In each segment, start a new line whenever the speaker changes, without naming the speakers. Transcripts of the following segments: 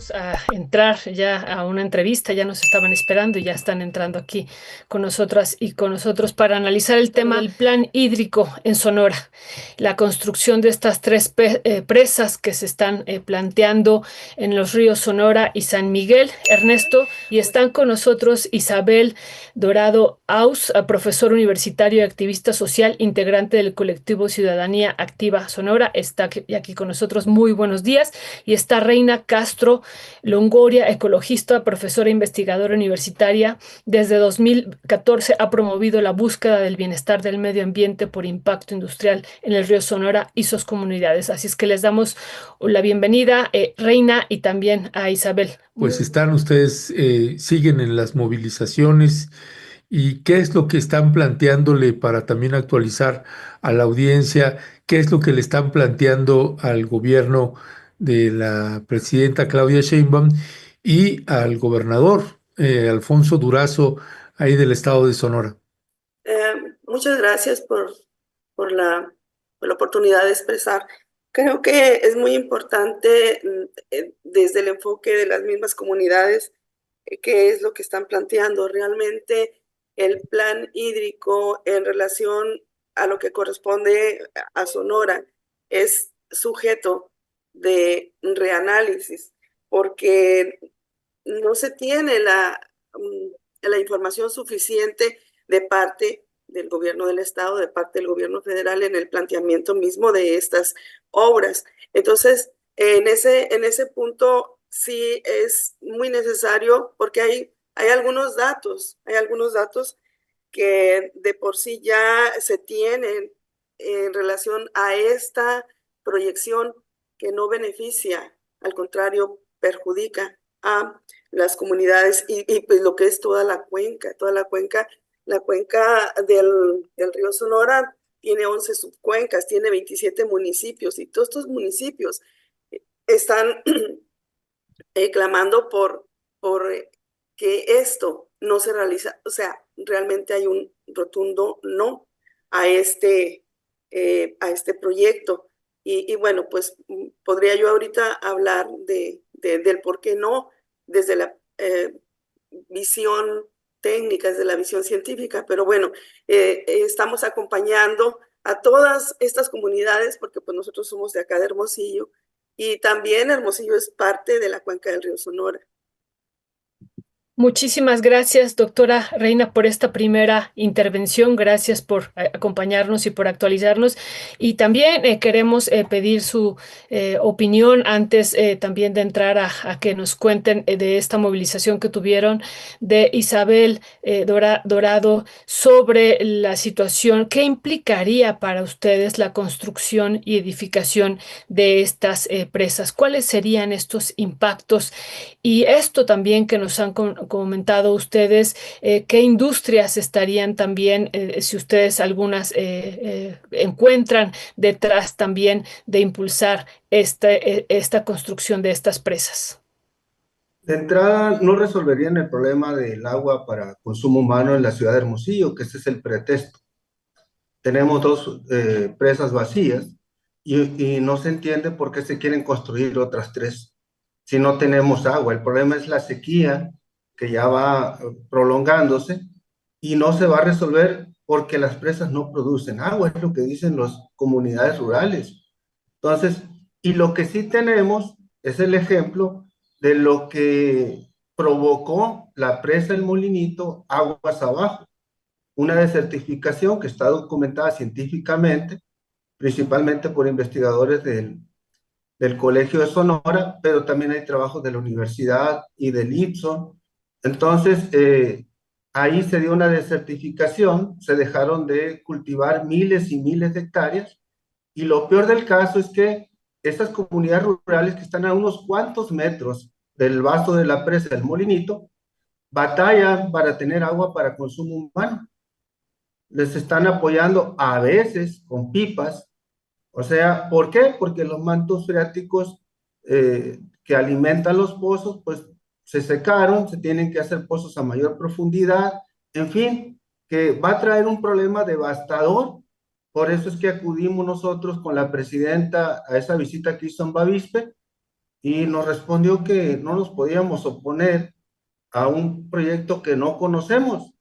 Vamos a entrar ya a una entrevista, ya nos estaban esperando y ya están entrando aquí con nosotras y con nosotros para analizar el tema del plan hídrico en Sonora, la construcción de estas presas que se están planteando en los ríos Sonora y San Miguel. Ernesto, y están con nosotros Isabel Dorado Aus, profesor universitario y activista social, integrante del colectivo Ciudadanía Activa Sonora, está aquí con nosotros. Muy buenos días. Y está Reina Castro Longoria, ecologista, profesora investigadora universitaria. Desde 2014 ha promovido la búsqueda del bienestar del medio ambiente por impacto industrial en el río Sonora y sus comunidades. Así es que les damos la bienvenida, Reina, y también a Isabel.
Pues están ustedes, siguen en las movilizaciones y qué es lo que están planteándole para también actualizar a la audiencia, qué es lo que le están planteando al gobierno de la presidenta Claudia Sheinbaum y al gobernador Alfonso Durazo, ahí del estado de Sonora.
Muchas gracias por la, por la oportunidad de expresar. Creo que es muy importante desde el enfoque de las mismas comunidades, qué es lo que están planteando. Realmente el plan hídrico en relación a lo que corresponde a Sonora es sujeto de reanálisis porque no se tiene la información suficiente de parte del gobierno del estado, de parte del gobierno federal en el planteamiento mismo de estas obras. Entonces, en ese punto sí es muy necesario porque hay hay algunos datos que de por sí ya se tienen en relación a esta proyección que no beneficia, al contrario, perjudica a las comunidades y pues lo que es la cuenca del río Sonora tiene 11 subcuencas, tiene 27 municipios y todos estos municipios están clamando por que esto no se realiza, o sea, realmente hay un rotundo no a este proyecto. Y bueno, pues podría yo ahorita hablar del por qué no desde la visión técnica, desde la visión científica, pero bueno, estamos acompañando a todas estas comunidades porque pues nosotros somos de acá de Hermosillo y también Hermosillo es parte de la cuenca del río Sonora.
Muchísimas gracias, doctora Reina, por esta primera intervención. Gracias por acompañarnos y por actualizarnos. Y también queremos pedir su opinión antes también de entrar a que nos cuenten de esta movilización que tuvieron de Isabel Dorado sobre la situación. ¿Qué implicaría para ustedes la construcción y edificación de estas presas? ¿Cuáles serían estos impactos? Y esto también que nos han comentado ustedes, qué industrias estarían también, si ustedes algunas encuentran detrás también de impulsar esta construcción de estas presas.
De entrada, no resolverían el problema del agua para consumo humano en la ciudad de Hermosillo, que ese es el pretexto. Tenemos dos presas vacías y no se entiende por qué se quieren construir otras tres si no tenemos agua. El problema es la sequía que ya va prolongándose y no se va a resolver porque las presas no producen agua, es lo que dicen las comunidades rurales. Entonces, y lo que sí tenemos es el ejemplo de lo que provocó la presa El Molinito aguas abajo, una desertificación que está documentada científicamente, principalmente por investigadores del Colegio de Sonora, pero también hay trabajos de la universidad y del IPSO. Entonces, ahí se dio una desertificación, se dejaron de cultivar miles y miles de hectáreas, y lo peor del caso es que estas comunidades rurales que están a unos cuantos metros del vaso de la presa del Molinito, batallan para tener agua para consumo humano. Les están apoyando a veces con pipas. O sea, ¿por qué? Porque los mantos freáticos que alimentan los pozos, pues se secaron, se tienen que hacer pozos a mayor profundidad, en fin, que va a traer un problema devastador. Por eso es que acudimos nosotros con la presidenta a esa visita que hizo en Bavispe, y nos respondió que no nos podíamos oponer a un proyecto que no conocemos.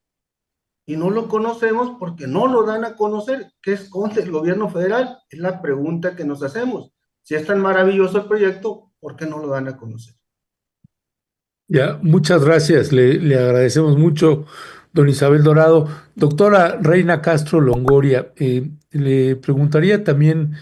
Y no lo conocemos porque no lo dan a conocer. ¿Qué esconde el gobierno federal? Es la pregunta que nos hacemos. Si es tan maravilloso el proyecto, ¿por qué no lo dan a conocer?
Ya, muchas gracias, le agradecemos mucho, don Isabel Dorado. Doctora Reina Castro Longoria, le preguntaría también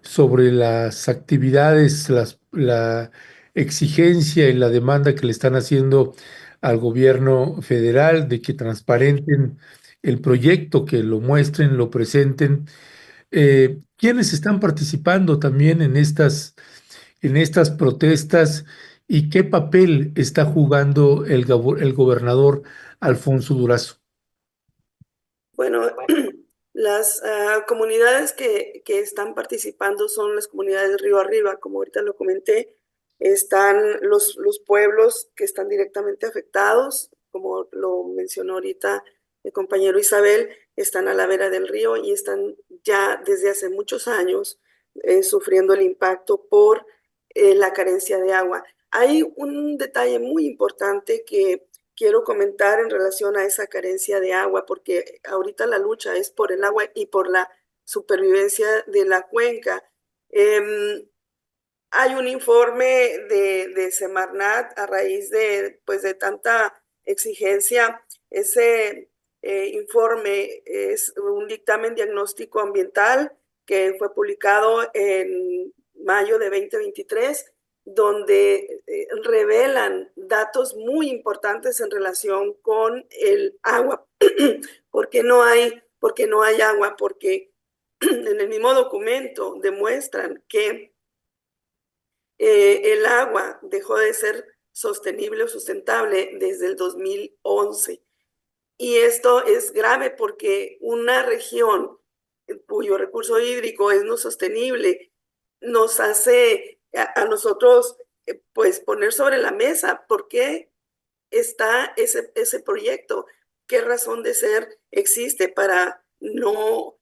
sobre las actividades, la exigencia y la demanda que le están haciendo al gobierno federal de que transparenten el proyecto, que lo muestren, lo presenten. ¿Quiénes están participando también en estas protestas y qué papel está jugando el gobernador Alfonso Durazo?
Bueno, las comunidades que están participando son las comunidades río arriba, como ahorita lo comenté. Están los pueblos que están directamente afectados, como lo mencionó ahorita el compañero Isabel, están a la vera del río y están ya desde hace muchos años sufriendo el impacto por la carencia de agua. Hay un detalle muy importante que quiero comentar en relación a esa carencia de agua, porque ahorita la lucha es por el agua y por la supervivencia de la cuenca. Hay un informe de Semarnat a raíz pues, de tanta exigencia. Ese informe es un dictamen diagnóstico ambiental que fue publicado en mayo de 2023, donde revelan datos muy importantes en relación con el agua. ¿Por qué no hay agua? Porque en el mismo documento demuestran que el agua dejó de ser sostenible o sustentable desde el 2011. Y esto es grave porque una región cuyo recurso hídrico es no sostenible nos hace a nosotros pues poner sobre la mesa por qué está ese proyecto, qué razón de ser existe para no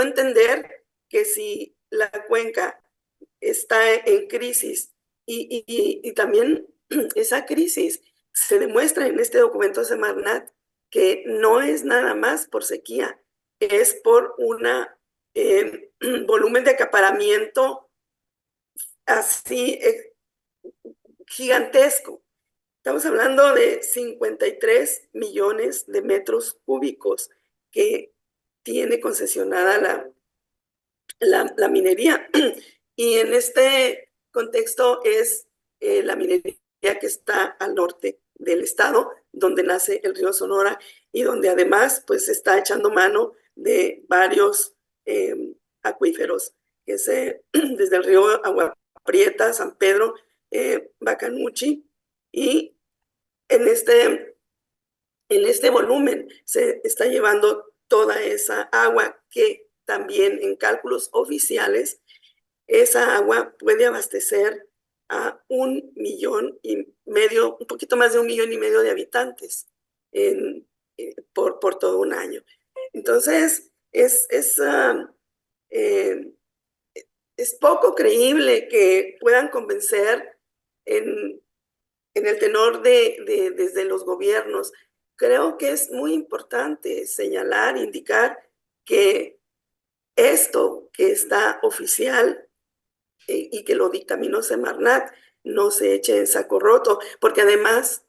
entender que si la cuenca está en crisis y también esa crisis se demuestra en este documento de Semarnat que no es nada más por sequía, es por una volumen de acaparamiento así gigantesco. Estamos hablando de 53 millones de metros cúbicos que tiene concesionada la minería. Y en este contexto es la minería que está al norte del estado, donde nace el río Sonora y donde además pues está echando mano de varios acuíferos, que es desde el río Agua Prieta, San Pedro, Bacanuchi, y en este volumen se está llevando toda esa agua que también en cálculos oficiales, esa agua puede abastecer a 1,5 millones, un poquito más de 1,5 millones de habitantes por todo un año. Entonces, es poco creíble que puedan convencer en el tenor desde los gobiernos. Creo que es muy importante señalar, indicar que esto que está oficial y que lo dictaminó Semarnat no se eche en saco roto, porque además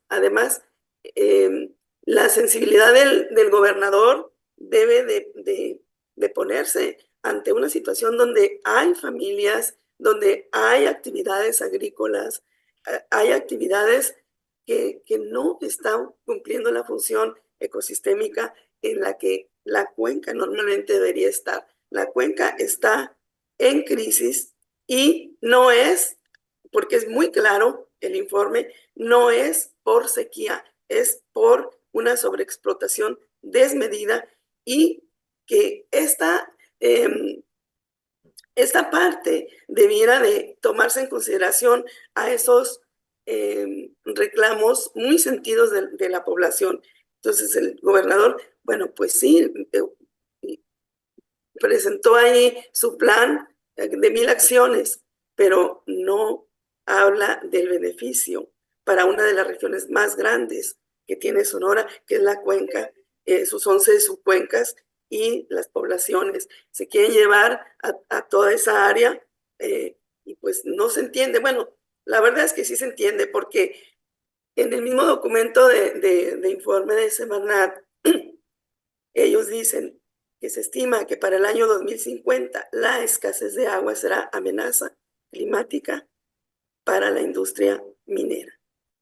la sensibilidad del gobernador debe de ponerse ante una situación donde hay familias, donde hay actividades agrícolas, hay actividades que no están cumpliendo la función ecosistémica en la que la cuenca normalmente debería estar. La cuenca está en crisis y no es, porque es muy claro el informe, no es por sequía, es por una sobreexplotación desmedida y que esta parte debiera de tomarse en consideración a esos reclamos muy sentidos de la población. Entonces el gobernador, bueno, pues sí, presentó ahí su plan de 1,000 acciones pero no habla del beneficio para una de las regiones más grandes que tiene Sonora, que es la cuenca, sus 11 subcuencas y las poblaciones. Se quieren llevar a toda esa área y pues no se entiende. Bueno, la verdad es que sí se entiende porque en el mismo documento de informe de Semarnat, ellos dicen que se estima que para el año 2050 la escasez de agua será amenaza climática para la industria minera.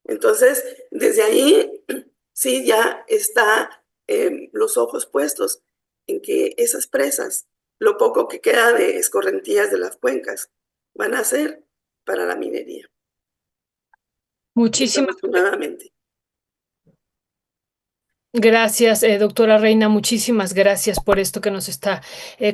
Entonces, desde ahí sí ya está los ojos puestos en que esas presas, lo poco que queda de escorrentías de las cuencas, van a ser para la minería.
Muchísimas
Desafortunadamente.
gracias, doctora Reina, muchísimas gracias por esto que nos está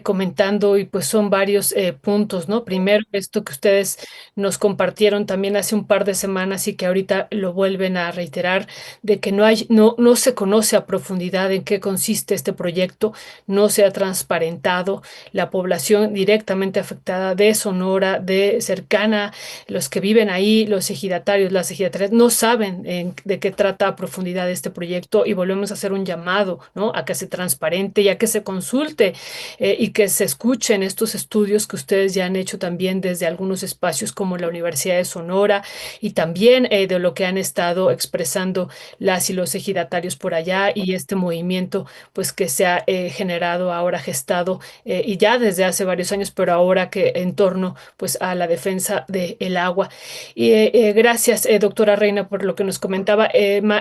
comentando y pues son varios puntos, ¿no? Primero, esto que ustedes nos compartieron también hace un par de semanas y que ahorita lo vuelven a reiterar, de que no se conoce a profundidad en qué consiste este proyecto, no se ha transparentado la población directamente afectada de Sonora, de cercana, los que viven ahí, los ejidatarios, las ejidatarias, no saben de qué trata a profundidad este proyecto y volvemos a hacer un llamado, ¿no? A que se transparente y a que se consulte y que se escuchen estos estudios que ustedes ya han hecho también desde algunos espacios como la Universidad de Sonora y también de lo que han estado expresando las y los ejidatarios por allá y este movimiento pues que se ha generado ahora, gestado y ya desde hace varios años, pero ahora que en torno pues a la defensa del agua. Y gracias, doctora Reina, por lo que nos comentaba.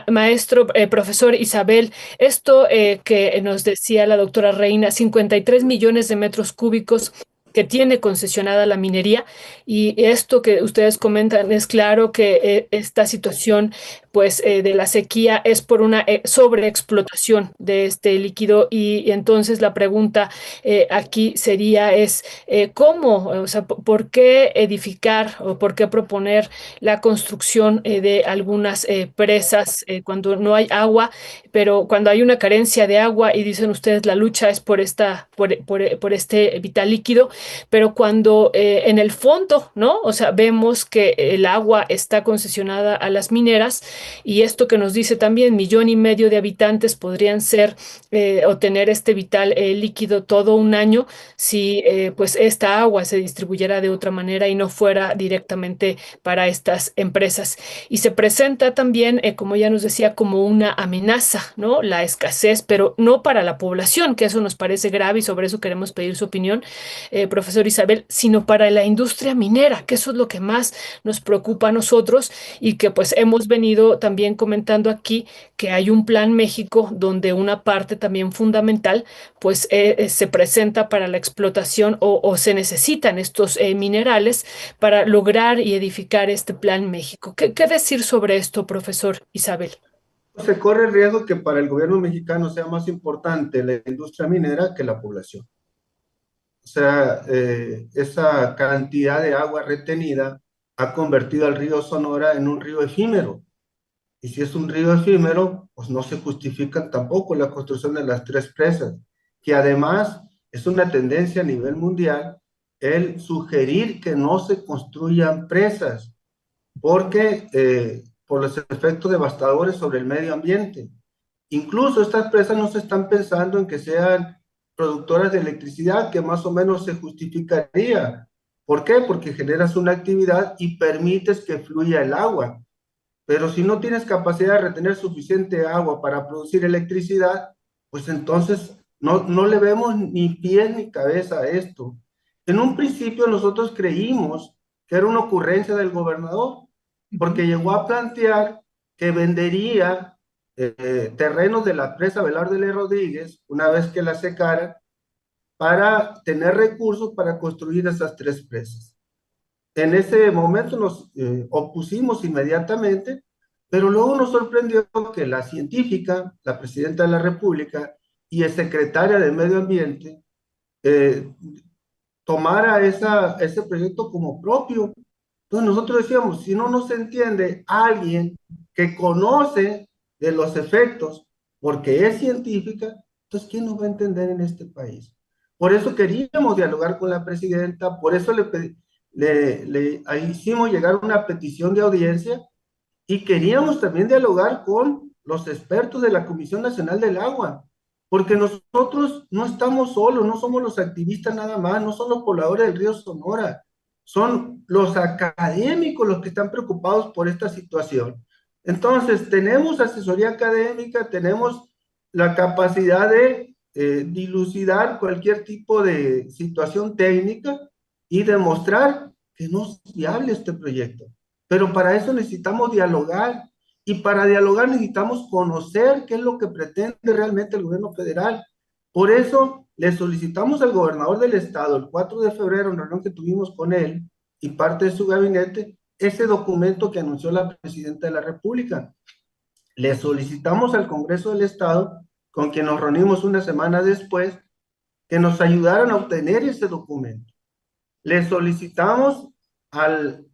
Maestro, profesor Isabel, esto que nos decía la doctora Reina, 53 millones de metros cúbicos que tiene concesionada la minería y esto que ustedes comentan es claro que esta situación pues de la sequía es por una sobreexplotación de este líquido y entonces la pregunta aquí sería es ¿cómo? O sea, ¿por qué edificar o por qué proponer la construcción de algunas presas cuando no hay agua, pero cuando hay una carencia de agua y dicen ustedes la lucha es por este vital líquido, pero cuando en el fondo, ¿no? O sea, vemos que el agua está concesionada a las mineras y esto que nos dice también 1,5 millones de habitantes podrían ser o tener este vital líquido todo un año si pues esta agua se distribuyera de otra manera y no fuera directamente para estas empresas. Y se presenta también, como ya nos decía, como una amenaza, ¿no? La escasez, pero no para la población, que eso nos parece grave y sobre eso queremos pedir su opinión, profesor Isabel, sino para la industria minera, que eso es lo que más nos preocupa a nosotros y que pues hemos venido también comentando aquí que hay un plan México donde una parte también fundamental pues se presenta para la explotación o se necesitan estos minerales para lograr y edificar este plan México. ¿Qué decir sobre esto, profesor Isabel?
Se corre el riesgo que para el gobierno mexicano sea más importante la industria minera que la población. O sea, esa cantidad de agua retenida ha convertido al río Sonora en un río efímero. Y si es un río efímero, pues no se justifica tampoco la construcción de las 3 presas, que además es una tendencia a nivel mundial el sugerir que no se construyan presas, porque por los efectos devastadores sobre el medio ambiente. Incluso estas presas no se están pensando en que sean productoras de electricidad, que más o menos se justificaría. ¿Por qué? Porque generas una actividad y permites que fluya el agua. Pero si no tienes capacidad de retener suficiente agua para producir electricidad, pues entonces no le vemos ni pies ni cabeza a esto. En un principio nosotros creímos que era una ocurrencia del gobernador, porque llegó a plantear que vendería terrenos de la presa Velarde L. Rodríguez, una vez que la secara, para tener recursos para construir esas 3 presas. En ese momento nos opusimos inmediatamente, pero luego nos sorprendió que la científica, la presidenta de la República y el secretaria de Medio Ambiente eh, tomara ese proyecto como propio. Entonces nosotros decíamos, si no se entiende alguien que conoce de los efectos porque es científica, entonces ¿quién nos va a entender en este país? Por eso queríamos dialogar con la presidenta, por eso hicimos llegar una petición de audiencia y queríamos también dialogar con los expertos de la Comisión Nacional del Agua, porque nosotros no estamos solos, no somos los activistas nada más, no son los pobladores del río Sonora, son los académicos los que están preocupados por esta situación. Entonces, tenemos asesoría académica, tenemos la capacidad de dilucidar cualquier tipo de situación técnica y demostrar que no es viable este proyecto. Pero para eso necesitamos dialogar y para dialogar necesitamos conocer qué es lo que pretende realmente el gobierno federal. Por eso le solicitamos al gobernador del estado el 4 de febrero, en reunión que tuvimos con él y parte de su gabinete, ese documento que anunció la presidenta de la República. Le solicitamos al Congreso del Estado, con quien nos reunimos una semana después, que nos ayudaran a obtener ese documento. Le solicitamos al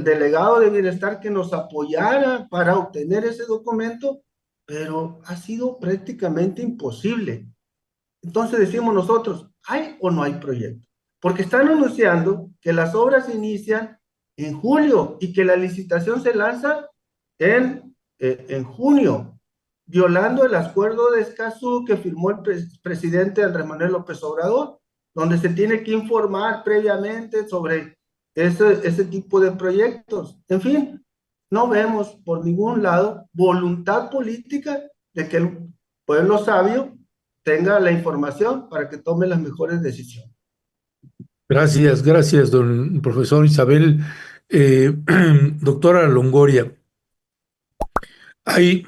delegado de bienestar que nos apoyara para obtener ese documento, pero ha sido prácticamente imposible. Entonces decimos nosotros, ¿hay o no hay proyecto? Porque están anunciando que las obras inician en julio y que la licitación se lanza en junio, violando el acuerdo de Escazú que firmó el presidente Andrés Manuel López Obrador, donde se tiene que informar previamente sobre ese tipo de proyectos. En fin, no vemos por ningún lado voluntad política de que el pueblo sabio tenga la información para que tome las mejores decisiones.
Gracias, don profesor Isabel. Eh, Doctora Longoria, hay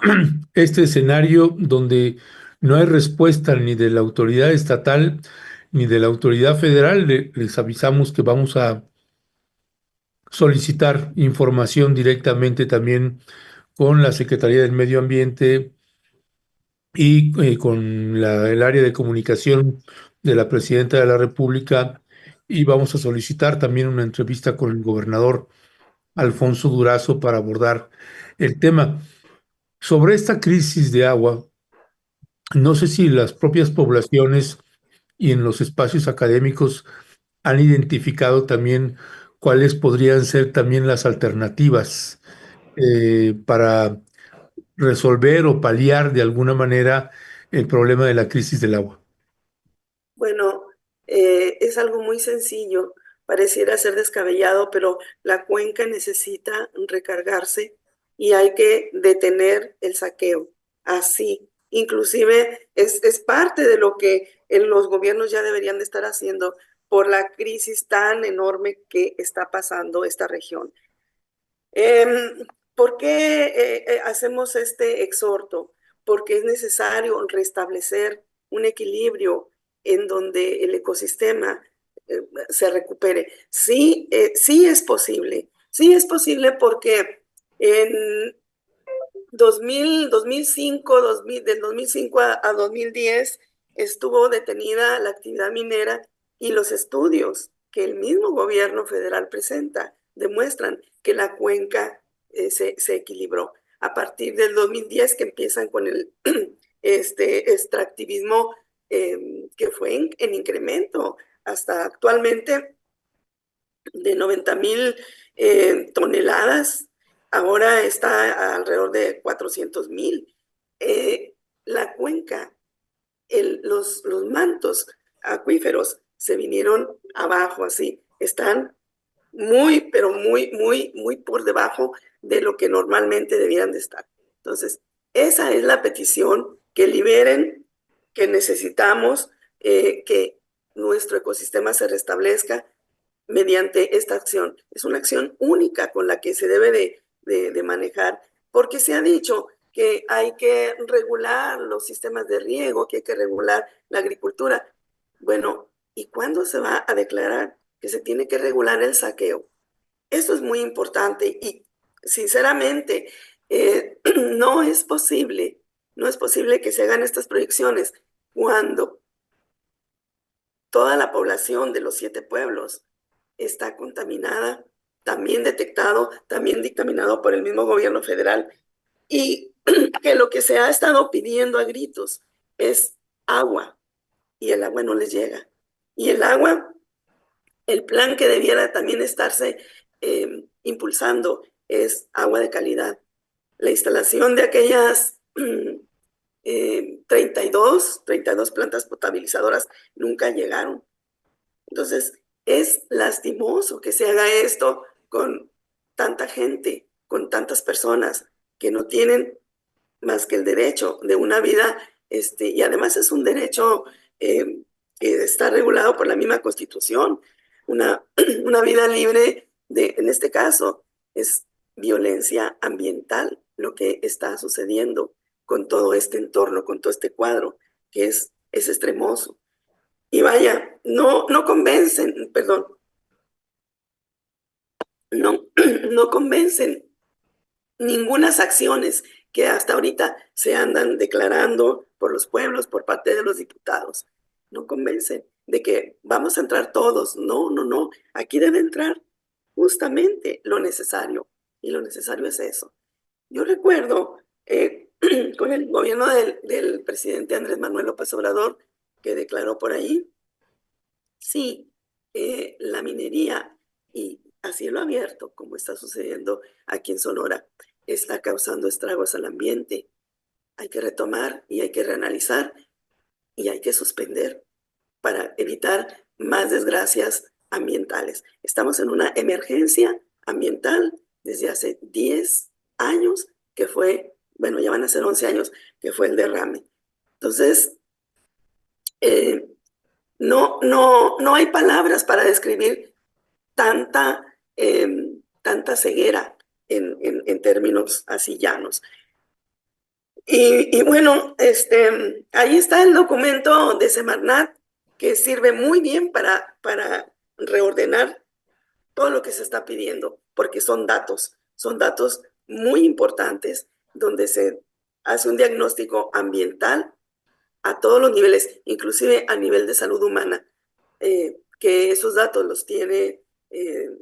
este escenario donde no hay respuesta ni de la autoridad estatal ni de la autoridad federal. Les avisamos que vamos a solicitar información directamente también con la Secretaría del Medio Ambiente y con el área de comunicación de la Presidenta de la República, y vamos a solicitar también una entrevista con el gobernador Alfonso Durazo para abordar el tema. Sobre esta crisis de agua, no sé si las propias poblaciones y en los espacios académicos han identificado también cuáles podrían ser también las alternativas para resolver o paliar de alguna manera el problema de la crisis del agua.
Bueno, es algo muy sencillo, pareciera ser descabellado, pero la cuenca necesita recargarse y hay que detener el saqueo. Así, inclusive es parte de lo que los gobiernos ya deberían de estar haciendo por la crisis tan enorme que está pasando esta región. ¿Por qué hacemos este exhorto? Porque es necesario restablecer un equilibrio en donde el ecosistema se recupere. Sí, sí es posible porque en 2005, del 2005 a 2010 estuvo detenida la actividad minera y los estudios que el mismo gobierno federal presenta demuestran que la cuenca se equilibró. A partir del 2010 que empiezan con el extractivismo que fue en incremento hasta actualmente de 90,000 toneladas, ahora está alrededor de 400,000. La cuenca, los mantos acuíferos se vinieron abajo así, están muy, pero muy por debajo de lo que normalmente debieran de estar. Entonces, esa es la petición, que liberen, que necesitamos que nuestro ecosistema se restablezca mediante esta acción. Es una acción única con la que se debe de manejar, porque se ha dicho que hay que regular los sistemas de riego, que hay que regular la agricultura. Bueno, ¿y cuándo se va a declarar que se tiene que regular el saqueo? Eso es muy importante y sinceramente no es posible que se hagan estas proyecciones cuando toda la población de los 7 pueblos está contaminada, también detectado, también dictaminado por el mismo gobierno federal, y que lo que se ha estado pidiendo a gritos es agua, y el agua no les llega. Y el agua El plan que debiera también estarse impulsando es agua de calidad. La instalación de aquellas 32 plantas potabilizadoras nunca llegaron. Entonces, es lastimoso que se haga esto con tanta gente, con tantas personas que no tienen más que el derecho de una vida, y además es un derecho que está regulado por la misma Constitución, una, una vida libre de, en este caso, es violencia ambiental lo que está sucediendo con todo este entorno, con todo este cuadro, que es extremoso. Y vaya, no convencen, perdón, no, no convencen ningunas acciones que hasta ahorita se andan declarando por los pueblos, por parte de los diputados. No convencen de que vamos a entrar todos. No. Aquí debe entrar justamente lo necesario. Y lo necesario es eso. Yo recuerdo con el gobierno del presidente Andrés Manuel López Obrador, que declaró por ahí, sí, la minería y a cielo abierto, como está sucediendo aquí en Sonora, está causando estragos al ambiente. Hay que retomar y hay que reanalizar y hay que suspender para evitar más desgracias ambientales. Estamos en una emergencia ambiental desde hace 10 años, que fue, bueno, ya van a ser 11 años, que fue el derrame. Entonces, no hay palabras para describir tanta ceguera en términos así llanos. Y bueno, ahí está el documento de Semarnat, que sirve muy bien para reordenar todo lo que se está pidiendo, porque son datos muy importantes, donde se hace un diagnóstico ambiental a todos los niveles, inclusive a nivel de salud humana, que esos datos los tiene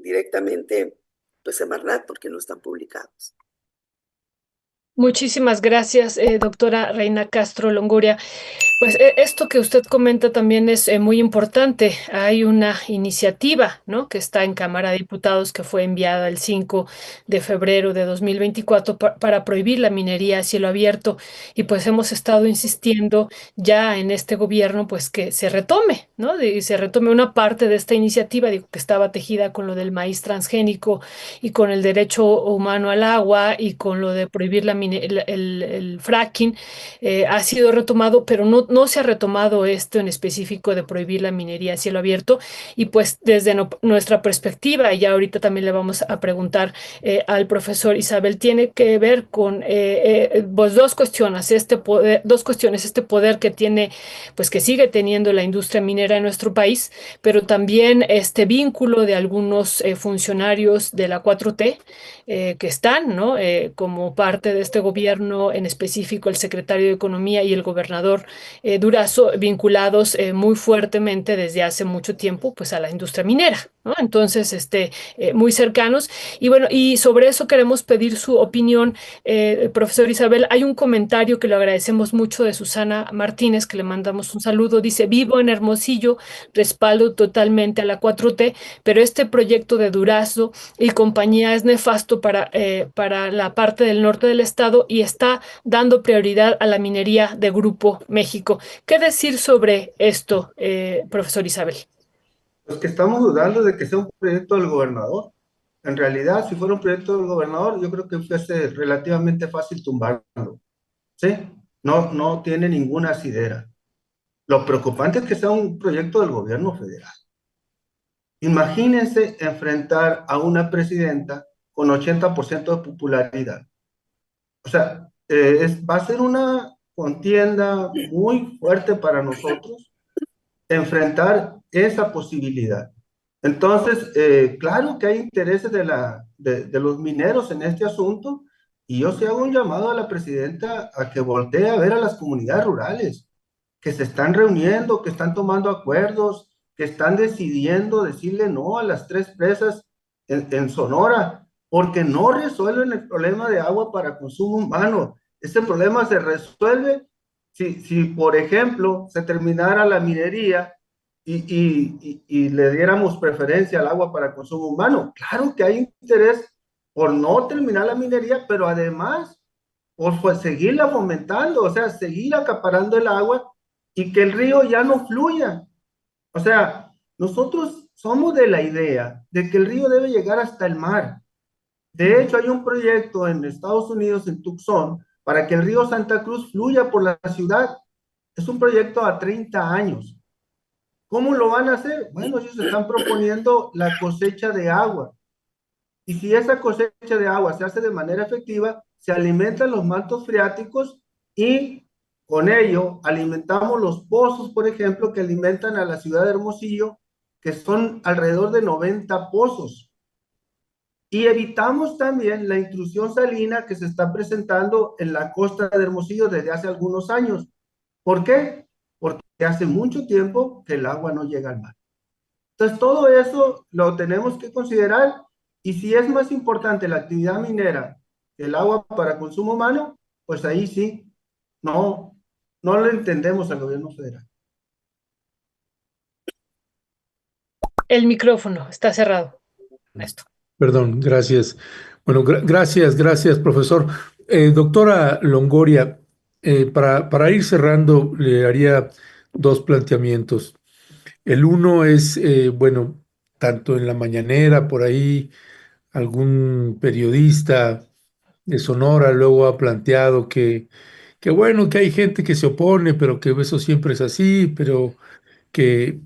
directamente pues Semarnat, porque no están publicados.
Muchísimas gracias, doctora Reina Castro Longoria. Pues esto que usted comenta también es muy importante. Hay una iniciativa, ¿no?, que está en Cámara de Diputados, que fue enviada el 5 de febrero de 2024 para prohibir la minería a cielo abierto. Y pues hemos estado insistiendo ya en este gobierno, pues que se retome, ¿no? Y se retome una parte de esta iniciativa, digo, que estaba tejida con lo del maíz transgénico y con el derecho humano al agua y con lo de prohibir el fracking. Ha sido retomado, pero no se ha retomado esto en específico de prohibir la minería a cielo abierto. Y pues desde nuestra perspectiva, y ya ahorita también le vamos a preguntar al profesor Isabel, tiene que ver con pues dos cuestiones, este poder que tiene, pues que sigue teniendo la industria minera en nuestro país, pero también este vínculo de algunos funcionarios de la 4T que están, ¿no?, como parte de este gobierno, en específico el secretario de Economía y el gobernador Durazo, vinculados muy fuertemente desde hace mucho tiempo pues a la industria minera, ¿no? Entonces, muy cercanos. Y bueno, y sobre eso queremos pedir su opinión, profesor Isabel. Hay un comentario que le agradecemos mucho de Susana Martínez, que le mandamos un saludo. Dice: vivo en Hermosillo, respaldo totalmente a la 4T, pero este proyecto de Durazo y compañía es nefasto para la parte del norte del estado y está dando prioridad a la minería de Grupo México. ¿Qué decir sobre esto, profesor Isabel?
Pues que estamos dudando de que sea un proyecto del gobernador. En realidad, si fuera un proyecto del gobernador, yo creo que fuese relativamente fácil tumbarlo. ¿Sí? No tiene ninguna asidera. Lo preocupante es que sea un proyecto del gobierno federal. Imagínense enfrentar a una presidenta con 80% de popularidad. O sea, va a ser una contienda muy fuerte para nosotros enfrentar esa posibilidad. Entonces, claro que hay intereses de los mineros en este asunto, y yo sí hago un llamado a la presidenta a que voltee a ver a las comunidades rurales, que se están reuniendo, que están tomando acuerdos, que están decidiendo decirle no a las 3 presas en Sonora, porque no resuelven el problema de agua para consumo humano. Ese problema se resuelve si por ejemplo, se terminara la minería y le diéramos preferencia al agua para consumo humano. Claro que hay interés por no terminar la minería, pero además por pues, seguirla fomentando, o sea, seguir acaparando el agua y que el río ya no fluya. O sea, nosotros somos de la idea de que el río debe llegar hasta el mar. De hecho, hay un proyecto en Estados Unidos, en Tucson, para que el río Santa Cruz fluya por la ciudad. Es un proyecto a 30 años. ¿Cómo lo van a hacer? Bueno, ellos están proponiendo la cosecha de agua. Y si esa cosecha de agua se hace de manera efectiva, se alimentan los mantos freáticos y con ello alimentamos los pozos, por ejemplo, que alimentan a la ciudad de Hermosillo, que son alrededor de 90 pozos. Y evitamos también la intrusión salina que se está presentando en la costa de Hermosillo desde hace algunos años. ¿Por qué? Porque hace mucho tiempo que el agua no llega al mar. Entonces, todo eso lo tenemos que considerar y si es más importante la actividad minera que el agua para consumo humano, pues ahí sí, no lo entendemos al gobierno federal.
El micrófono está cerrado. Esto.
Perdón, gracias. Bueno, gracias, profesor. Doctora Longoria, para ir cerrando, le haría dos planteamientos. El uno es, bueno, tanto en la mañanera, por ahí, algún periodista de Sonora luego ha planteado que bueno, que hay gente que se opone, pero que eso siempre es así, pero que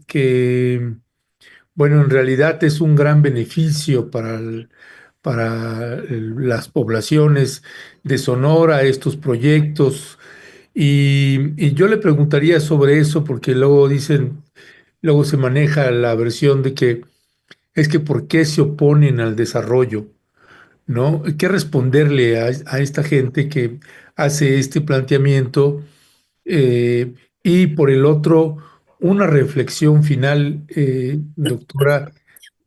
bueno, en realidad es un gran beneficio las poblaciones de Sonora, estos proyectos. Y yo le preguntaría sobre eso, porque luego dicen, luego se maneja la versión de que es que ¿por qué se oponen al desarrollo? ¿No? ¿Qué responderle a esta gente que hace este planteamiento? Eh, y por el otro, una reflexión final, doctora,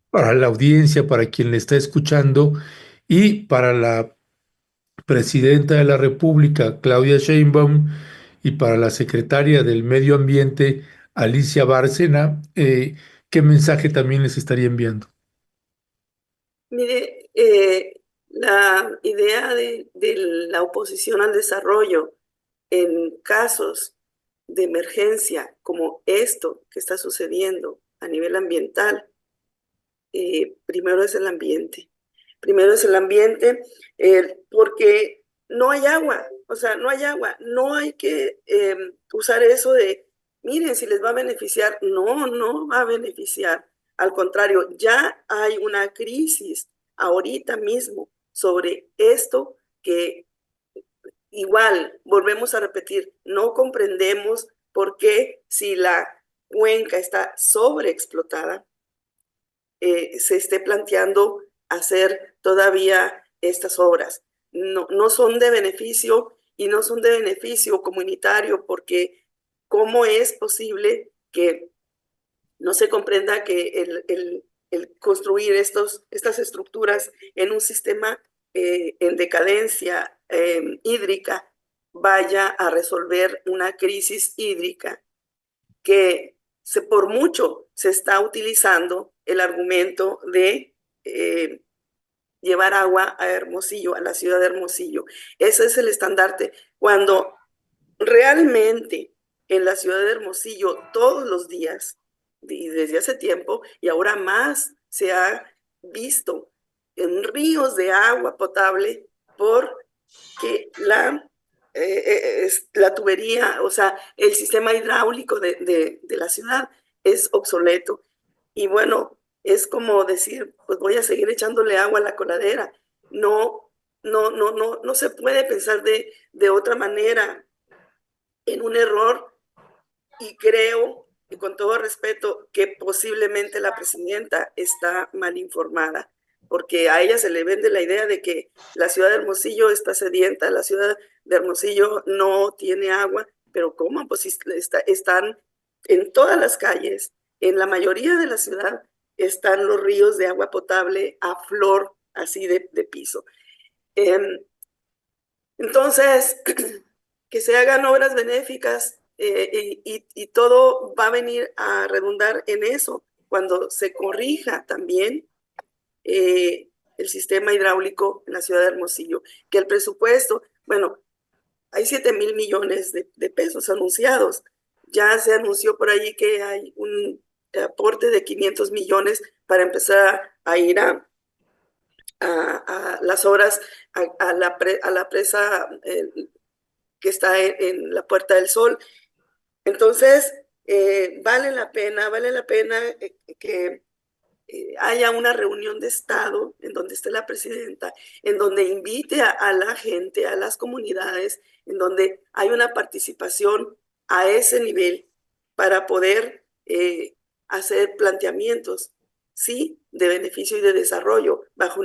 para la audiencia, para quien le está escuchando y para la presidenta de la República, Claudia Sheinbaum, y para la secretaria del Medio Ambiente, Alicia Bárcena, ¿qué mensaje también les estaría enviando?
Mire, la idea de la oposición al desarrollo en casos de emergencia como esto que está sucediendo a nivel ambiental, primero es el ambiente. Primero es el ambiente, porque no hay agua, o sea, no hay agua, no hay que usar eso de, miren, si les va a beneficiar, no va a beneficiar. Al contrario, ya hay una crisis ahorita mismo sobre esto que igual, volvemos a repetir, no comprendemos por qué si la cuenca está sobreexplotada, se esté planteando hacer todavía estas obras. No son de beneficio y no son de beneficio comunitario porque ¿cómo es posible que no se comprenda que el construir estas estructuras en un sistema en decadencia hídrica vaya a resolver una crisis hídrica que por mucho se está utilizando el argumento de llevar agua a Hermosillo, a la ciudad de Hermosillo? Ese es el estandarte. Cuando realmente en la ciudad de Hermosillo todos los días, y desde hace tiempo, y ahora más se ha visto en ríos de agua potable porque la tubería, o sea, el sistema hidráulico de la ciudad es obsoleto. Y bueno, es como decir, pues voy a seguir echándole agua a la coladera. No se puede pensar de otra manera, en un error, y creo, y con todo respeto, que posiblemente la presidenta está mal informada, porque a ella se le vende la idea de que la ciudad de Hermosillo está sedienta, la ciudad de Hermosillo no tiene agua, pero ¿cómo? Pues están en todas las calles, en la mayoría de la ciudad, están los ríos de agua potable a flor, así de piso. Entonces, que se hagan obras benéficas y todo va a venir a redundar en eso, cuando se corrija también el sistema hidráulico en la ciudad de Hermosillo, que el presupuesto, bueno, hay 7,000 millones de pesos anunciados. Ya se anunció por allí que hay un aporte de 500 millones para empezar a ir a las obras, a la presa que está en la Puerta del Sol. Entonces, vale la pena que haya una reunión de Estado en donde esté la presidenta, en donde invite a la gente, a las comunidades, en donde hay una participación a ese nivel para poder hacer planteamientos, sí, de beneficio y de desarrollo bajo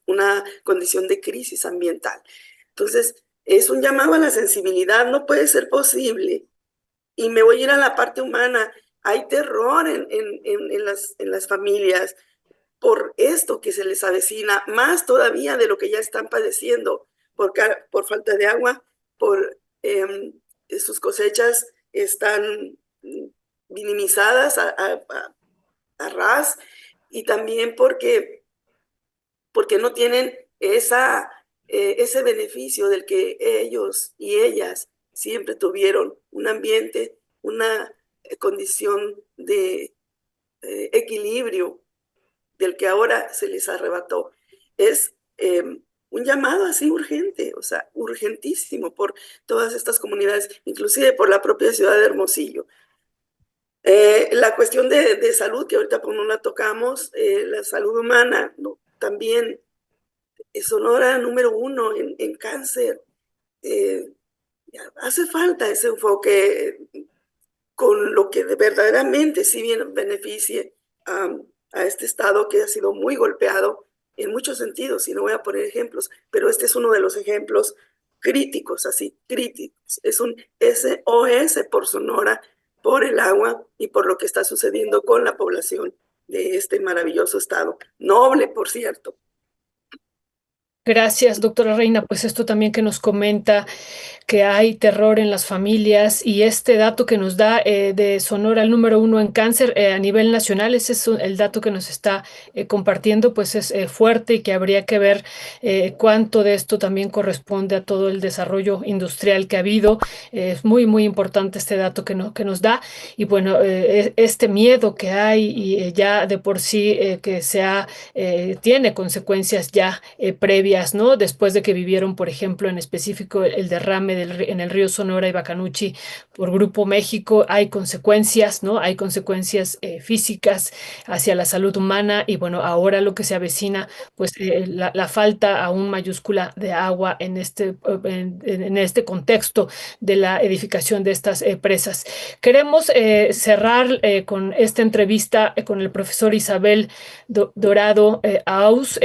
una condición de crisis ambiental. Entonces, es un llamado a la sensibilidad, no puede ser posible. Y me voy a ir a la parte humana. Hay terror en las familias por esto que se les avecina, más todavía de lo que ya están padeciendo, por falta de agua, por sus cosechas están minimizadas a ras, y también porque no tienen ese beneficio del que ellos y ellas siempre tuvieron, un ambiente, una condición de equilibrio del que ahora se les arrebató. Es un llamado así urgente, o sea, urgentísimo por todas estas comunidades, inclusive por la propia ciudad de Hermosillo. La cuestión de salud, que ahorita pues no la tocamos, la salud humana, ¿no? También Sonora número 1 en cáncer. Hace falta ese enfoque con lo que verdaderamente sí bien beneficie a este estado que ha sido muy golpeado en muchos sentidos, y no voy a poner ejemplos, pero este es uno de los ejemplos críticos, así, críticos. Es un SOS por Sonora, por el agua y por lo que está sucediendo con la población de este maravilloso estado, noble, por cierto.
Gracias, doctora Reina. Pues esto también que nos comenta que hay terror en las familias, y este dato que nos da de Sonora el número 1 en cáncer a nivel nacional, ese es el dato que nos está compartiendo, pues es fuerte, y que habría que ver cuánto de esto también corresponde a todo el desarrollo industrial que ha habido. Es muy, muy importante este dato que nos da, y bueno, este miedo que hay, y ya de por sí que tiene consecuencias ya previas, ¿no? Después de que vivieron, por ejemplo, en específico el derrame en el río Sonora y Bacanuchi por Grupo México, hay consecuencias, ¿no? Hay consecuencias físicas hacia la salud humana, y bueno, ahora lo que se avecina, pues la falta aún mayúscula de agua en este contexto de la edificación de estas presas. Queremos cerrar con esta entrevista con el profesor Isabel Dorado Aus,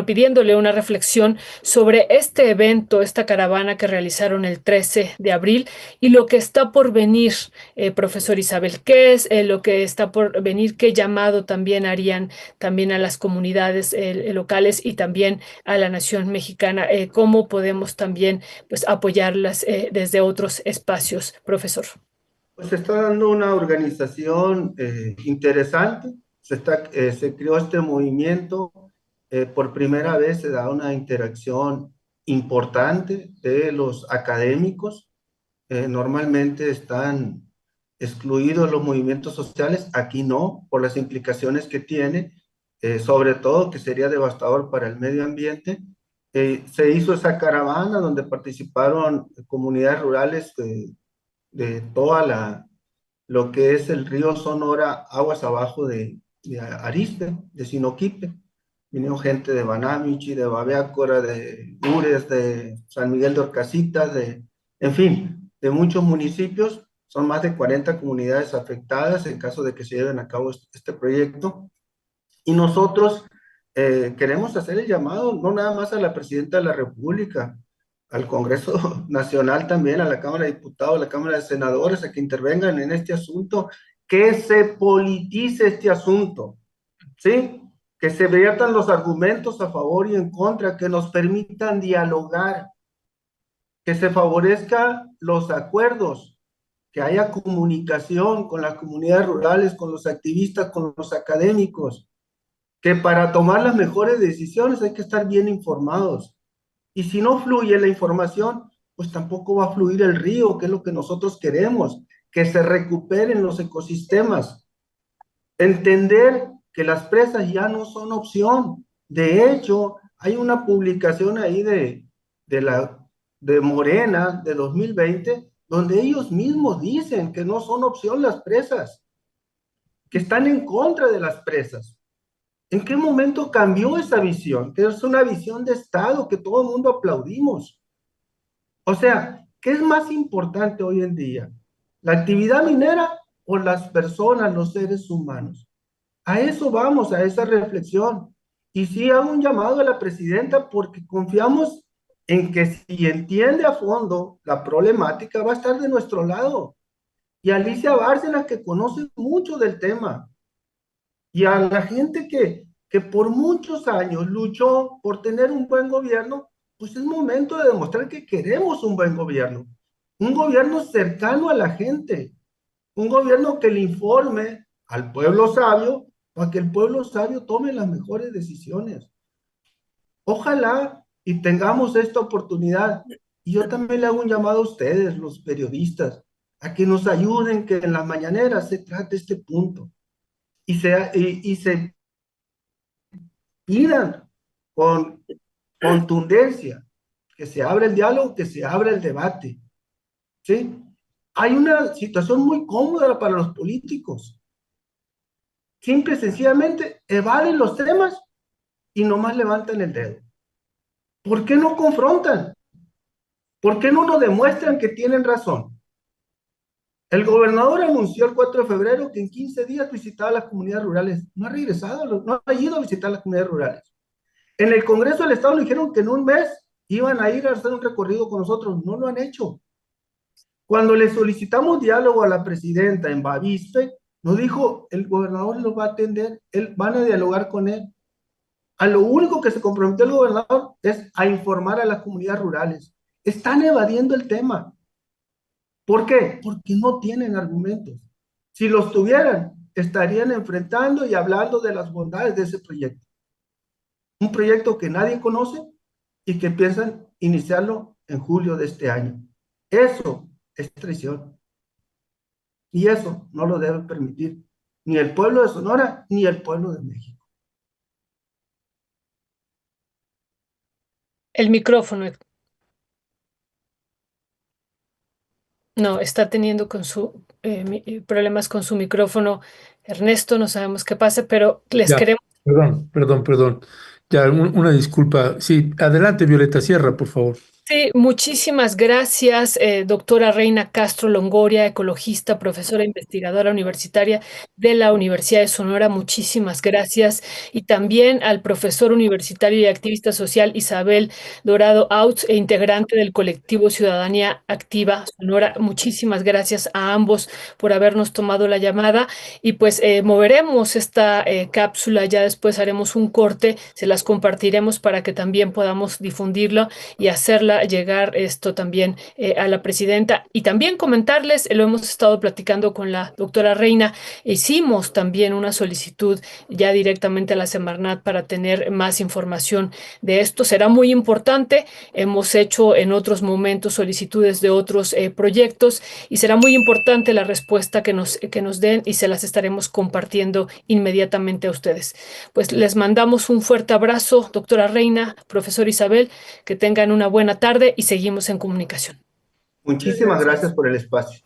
pidiéndole una reflexión sobre este evento, esta caravana que realizaron el 13 de abril, y lo que está por venir, profesor Isabel. ¿Qué es lo que está por venir? ¿Qué llamado también harían también a las comunidades locales y también a la nación mexicana? ¿Cómo podemos también pues apoyarlas desde otros espacios, profesor?
Pues se está dando una organización interesante, se creó este movimiento, por primera vez se da una interacción importante de los académicos. Normalmente están excluidos los movimientos sociales, aquí no, por las implicaciones que tiene, sobre todo que sería devastador para el medio ambiente. Se hizo esa caravana donde participaron comunidades rurales de toda lo que es el río Sonora, aguas abajo de Arizpe, de Sinoquipe. Vinieron gente de Banamichi, de Babeácora, de Ures, de San Miguel de Orcasitas, en fin, de muchos municipios. Son más de 40 comunidades afectadas en caso de que se lleven a cabo este proyecto. Y nosotros queremos hacer el llamado, no nada más a la Presidenta de la República, al Congreso Nacional también, a la Cámara de Diputados, a la Cámara de Senadores, a que intervengan en este asunto, que se politice este asunto, ¿sí? Que se viertan los argumentos a favor y en contra, que nos permitan dialogar, que se favorezca los acuerdos, que haya comunicación con las comunidades rurales, con los activistas, con los académicos, que para tomar las mejores decisiones hay que estar bien informados. Y si no fluye la información, pues tampoco va a fluir el río, que es lo que nosotros queremos, que se recuperen los ecosistemas. Entender que las presas ya no son opción. De hecho, hay una publicación ahí de Morena de 2020, donde ellos mismos dicen que no son opción las presas, que están en contra de las presas. ¿En qué momento cambió esa visión? Que es una visión de Estado que todo el mundo aplaudimos. O sea, ¿qué es más importante hoy en día? ¿La actividad minera o las personas, los seres humanos? A eso vamos, a esa reflexión. Y sí hago un llamado a la presidenta porque confiamos en que si entiende a fondo la problemática va a estar de nuestro lado. Y a Alicia Bárcena, que conoce mucho del tema. Y a la gente que por muchos años luchó por tener un buen gobierno, pues es momento de demostrar que queremos un buen gobierno. Un gobierno cercano a la gente. Un gobierno que le informe al pueblo sabio para que el pueblo sabio tome las mejores decisiones. Ojalá y tengamos esta oportunidad. Y yo también le hago un llamado a ustedes, los periodistas, a que nos ayuden, que en las mañaneras se trate este punto y se pidan con contundencia que se abra el diálogo, que se abra el debate. ¿Sí? Hay una situación muy cómoda para los políticos. Simple y sencillamente evaden los temas y nomás levantan el dedo. ¿Por qué no confrontan? ¿Por qué no nos demuestran que tienen razón? El gobernador anunció el 4 de febrero que en 15 días visitaba las comunidades rurales. No ha regresado, no ha ido a visitar las comunidades rurales. En el Congreso del Estado le dijeron que en un mes iban a ir a hacer un recorrido con nosotros. No lo han hecho. Cuando le solicitamos diálogo a la presidenta en Bavispe, nos dijo, el gobernador lo va a atender, van a dialogar con él. A lo único que se comprometió el gobernador es a informar a las comunidades rurales. Están evadiendo el tema. ¿Por qué? Porque no tienen argumentos. Si los tuvieran, estarían enfrentando y hablando de las bondades de ese proyecto. Un proyecto que nadie conoce y que piensan iniciarlo en julio de este año. Eso es traición. Y eso no lo debe permitir ni el pueblo de Sonora ni el pueblo de México.
El micrófono. No, está teniendo problemas con su micrófono. Ernesto, no sabemos qué pasa, pero les
Ya,
queremos.
perdón. Ya, una disculpa. Sí, adelante, Violeta, cierra, por favor.
Sí, muchísimas gracias, doctora Reina Castro Longoria, ecologista, profesora investigadora universitaria de la Universidad de Sonora. Muchísimas gracias. Y también al profesor universitario y activista social Isabel Dorado Autz, integrante del colectivo Ciudadanía Activa Sonora. Muchísimas gracias a ambos por habernos tomado la llamada. Y pues moveremos esta cápsula, ya después haremos un corte, se las compartiremos para que también podamos difundirlo y hacerla llegar esto también a la presidenta y también comentarles, lo hemos estado platicando con la doctora Reina, hicimos también una solicitud ya directamente a la Semarnat para tener más información de esto. Será muy importante, hemos hecho en otros momentos solicitudes de otros proyectos y será muy importante la respuesta que nos den y se las estaremos compartiendo inmediatamente a ustedes. Pues les mandamos un fuerte abrazo, doctora Reina, profesor Isabel, que tengan una buena tarde y seguimos en comunicación.
Muchísimas gracias por el espacio.